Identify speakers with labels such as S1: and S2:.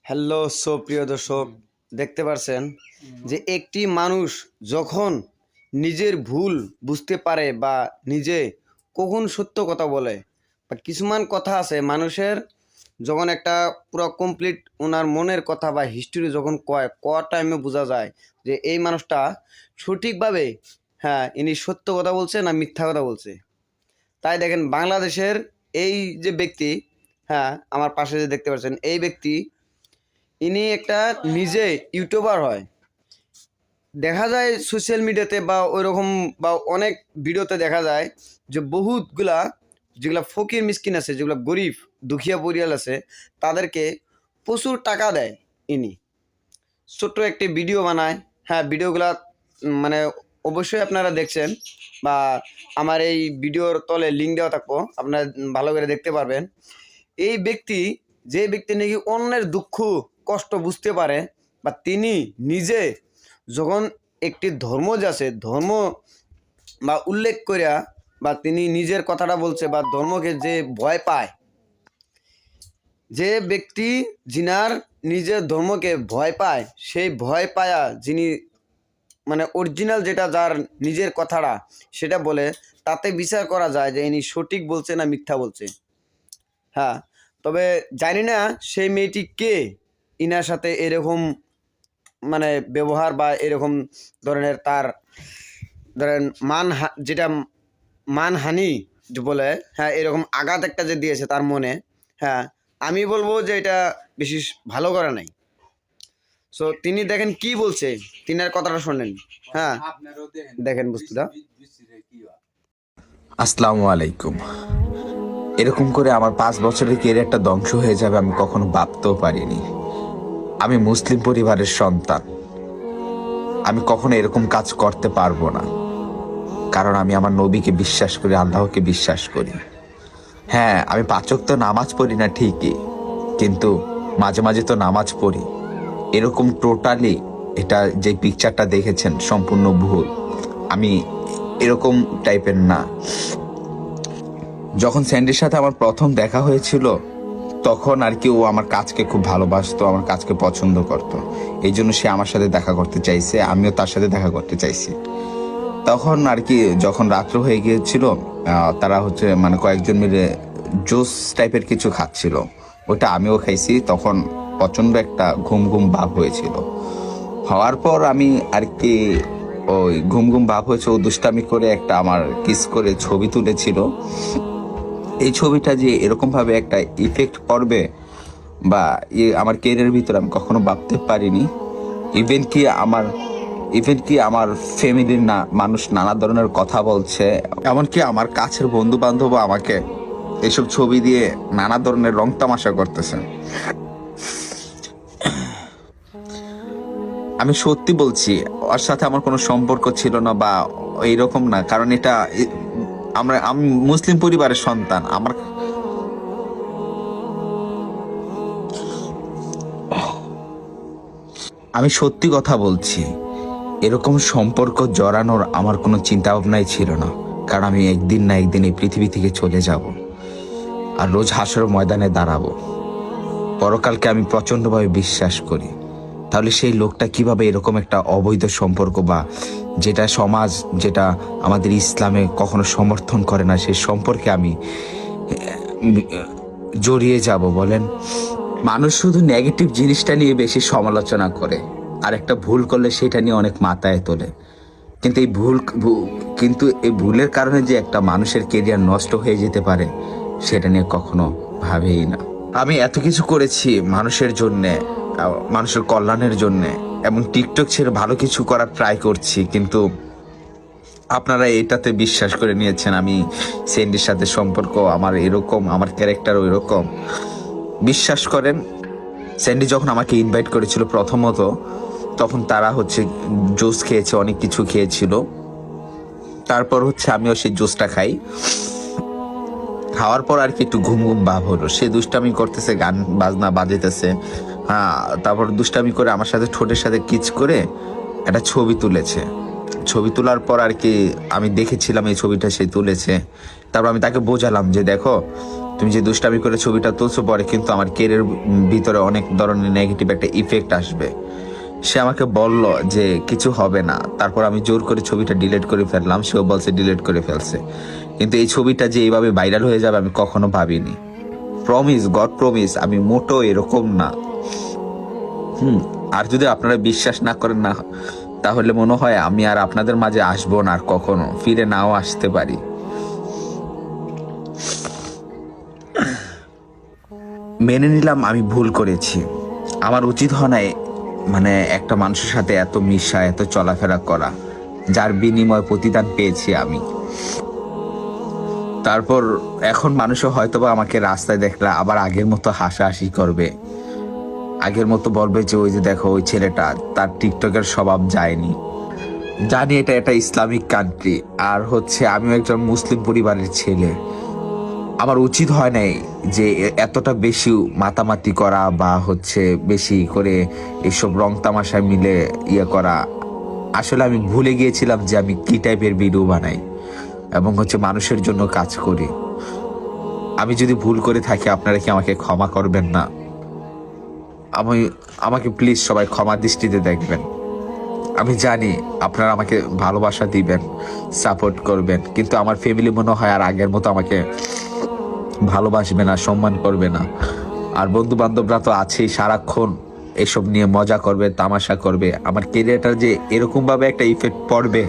S1: Hello প্রিয় দর্শক, দেখতে পারছেন যে একটি মানুষ যখন নিজের ভুল বুঝতে পারে বা নিজে কখন সত্য কথা বলে বা কিছুমান কথা আছে মানুষের যখন একটা পুরো কমপ্লিট ওনার মনের কথা বা হিস্টোরি যখন কয় টাইমে বোঝা যায় যে এই মানুষটা সঠিকভাবে ইনি সত্য কথা বলছে না মিথ্যা কথা বলছে। তাই দেখেন বাংলাদেশের এই যে ব্যক্তি, আমার পাশে যে দেখতে পাচ্ছেন এই ব্যক্তি, ইনি একটা নিজে ইউটিউবার হয়। দেখা যায় সোশ্যাল মিডিয়াতে বা ওই রকম বা অনেক ভিডিওতে দেখা যায় যে বহুতগুলা যেগুলা ফকির মিসকিন আছে, যেগুলো গরিব দুখিয়া পরিয়াল আছে, তাদেরকে প্রচুর টাকা দেয় ইনি। ছোট্ট একটি ভিডিও বানায়। ভিডিওগুলা মানে অবশ্যই আপনারা দেখছেন বা আমার এই ভিডিওর তলে লিঙ্ক দেওয়া থাকবো, আপনারা ভালো করে দেখতে পারবেন। এই ব্যক্তি, যে ব্যক্তি নাকি অন্যের দুঃখ কষ্ট বুঝতে পারে বা তিনি নিজে যখন একটি ধর্ম যাচ্ছে ধর্ম বা উল্লেখ করিয়া বা তিনি নিজের কথাটা বলছে বা ধর্মকে যে ভয় পায়, যে ব্যক্তি যিনার নিজের ধর্মকে ভয় পায়, সেই ভয় পায়া যিনি মানে অরিজিনাল যেটা যার নিজের কথাটা সেটা বলে, তাতে বিচার করা যায় যে ইনি সঠিক বলছে না মিথ্যা বলছে। তবে জানি না সেই মেয়েটি কে ইনার সাথে এরকম মানে ব্যবহার বা এরকম ধরনের তার ধরেন যেটা মানহানি যে বলে, এরকম আঘাত একটা যে দিয়েছে তার মনে। আমি বলবো যে এটা বেশি ভালো করে নাই। সো তিনি দেখেন কি বলছে, তিনার কথাটা শোনেন। দেখেন বুঝতে
S2: আসসালামু আলাইকুম। এরকম করে আমার 5 বছরের ক্যারিয়ারটা ধ্বংস হয়ে যাবে আমি কখনো ভাবতেও পারিনি। আমি মুসলিম পরিবারের সন্তান, আমি কখনো এরকম কাজ করতে পারবো না, কারণ আমি আমার নবীকে বিশ্বাস করি, আল্লাহকে বিশ্বাস করি। আমি 5 ওয়াক্ত নামাজ পড়ি না ঠিকই, কিন্তু মাঝে মাঝে তো নামাজ পড়ি। এরকম টোটালি এটা যে পিকচারটা দেখেছেন সম্পূর্ণ ভুল। আমি এরকম টাইপের না। যখন স্যান্ডির সাথে আমার প্রথম দেখা হয়েছিল তখন আর কি ও আমার কাজকে খুব ভালোবাসতো, আমার কাজকে পছন্দ করতো, এই জন্য সে আমার সাথে দেখা করতে চাইছে, আমিও তার সাথে দেখা করতে চাইছি। তখন আর কি যখন রাত্র হয়ে গিয়েছিল, তারা মানে কয়েকজন মিলে জুস টাইপের কিছু খাচ্ছিল, ওটা আমিও খাইছি। তখন প্রচন্ড একটা ঘুম ঘুম ভাব হয়েছিল। হওয়ার পর আমি আর কি ওই ঘুম ঘুম ভাব হয়েছে, ও দুষ্টামি করে একটা আমার কিস করে ছবি তুলেছিল। এই ছবিটা যে এরকম ভাবে একটা ইফেক্ট করবে বা আমার ক্যারিয়ারের ভিতরে আমি কখনো ভাবতে পারিনি। ইভেন কি আমার ফ্যামিলির মানুষ নানা ধরনের কথা বলছে, এমনকি আমার কাছের বন্ধু বান্ধব আমাকে এইসব ছবি দিয়ে নানা ধরনের রং তামাশা করতেছে। আমি সত্যি বলছি, ওর সাথে আমার কোনো সম্পর্ক ছিল না বা এইরকম না, কারণ এটা আমি মুসলিম পরিবারের সন্তান। আমি সত্যি কথা বলছি, এরকম সম্পর্ক জড়ানোর আমার কোনো চিন্তা ভাবনাই ছিল না, কারণ আমি একদিন না একদিন এই পৃথিবী থেকে চলে যাব আর রোজ হাসর ময়দানে দাঁড়াবো। পরকালকে আমি প্রচন্ডভাবে বিশ্বাস করি। তাহলে সেই লোকটা কিভাবে এরকম একটা অবৈধ সম্পর্ক বা যেটা সমাজ, যেটা আমাদের ইসলামে কখনো সমর্থন করে না, সেই সম্পর্কে আমি জড়িয়ে যাব বলেন? মানুষ শুধু নেগেটিভ জিনিসটা নিয়ে বেশি সমালোচনা করে, আর একটা ভুল করলে সেটা নিয়ে অনেক মাথায় তোলে। কিন্তু এই ভুলের কারণে যে একটা মানুষের কেরিয়ার নষ্ট হয়ে যেতে পারে, সেটা নিয়ে কখনো ভাবেই না। আমি এত কিছু করেছি মানুষের জন্যে, মানুষের কল্যাণের জন্যে, এবং টিকটক ছেড়ে ভালো কিছু করার ট্রাই করছি, কিন্তু আপনারা এটাতে বিশ্বাস করে নিয়েছেন আমি স্যান্ডির সাথে সম্পর্ক আমার এরকম, আমার ক্যারেক্টারও এরকম। বিশ্বাস করেন, স্যান্ডি যখন আমাকে ইনভাইট করেছিল প্রথমত, তখন তারা জুস খেয়েছে, অনেক কিছু খেয়েছিল। তারপর আমিও সেই জুসটা খাই। খাওয়ার পর আর কি একটু ঘুম ঘুম ভাব হলো। সে দুষ্টামি করতেছে, গান বাজনা বাজাইতেছে। তারপর দুষ্টামি করে আমার সাথে ঠোঁটের সাথে কিচ করে একটা ছবি তুলেছে। ছবি তোলার পর আর কি আমি দেখেছিলাম এই ছবিটা সে তুলেছে। তারপর আমি তাকে বোঝালাম যে দেখো, তুমি যে দুষ্টামি করে ছবিটা তুলছো, পরে কিন্তু আমার কেরিয়ার ভিতরে অনেক ধরনের নেগেটিভ একটা ইফেক্ট আসবে। সে আমাকে বলল যে কিছু হবে না, তারপর আমি জোর করে ছবিটা ডিলিট করে ফেললাম। সেও বলছে ডিলিট করে ফেলছে, কিন্তু এই ছবিটা যে এইভাবে ভাইরাল হয়ে যাবে আমি কখনো ভাবিনি। প্রমিস, গড প্রমিস, আমি মোটো এরকম না। আর যদি আপনারা বিশ্বাস না করেন না, তাহলে মনে হয় আমি আর আপনাদের মাঝে আসবো না, আর কখনো ফিরে নাও আসতে পারি। মেনে নিলাম আমি ভুল করেছি। আমার উচিত হয় না মানে একটা মানুষের সাথে এত মিশা, এত চলাফেরা করা, যার বিনিময় প্রতিদান পেয়েছি আমি। তারপর এখন মানুষও হয়তোবা আমাকে রাস্তায় দেখলে আবার আগের মতো হাসাহাসি করবে, আগের মতো বলবে যে ওই যে দেখো ওই ছেলেটা, তার টিকটকের স্বভাব যায়নি। জানি এটা একটা ইসলামিক কান্ট্রি, আর আমিও একজন মুসলিম পরিবারের ছেলে। আমার উচিত হয় নাই যে এতটা বেশি মাতামাতি করা বা বেশি করে এসব রং তামাশায় মিলে করা। আসলে আমি ভুলে গিয়েছিলাম যে আমি কি টাইপের ভিডিও বানাই এবং মানুষের জন্য কাজ করি। আমি যদি ভুল করে থাকি, আপনারা কি আমাকে ক্ষমা করবেন না? আমাকে প্লিজ সবাই ক্ষমা দৃষ্টিতে দেখবেন। আমি জানি আপনারা আমাকে ভালোবাসা দিবেন, সাপোর্ট করবেন, কিন্তু আমার ফ্যামিলি মনে হয় আর আগের মতো আমাকে ভালোবাসবে না, সম্মান করবে না। আর বন্ধু বান্ধবরা তো আছেই, সারাক্ষণ এসব নিয়ে মজা করবে, তামাশা করবে। আমার কেরিয়ারটার যে এরকম ভাবে একটা ইফেক্ট পড়বে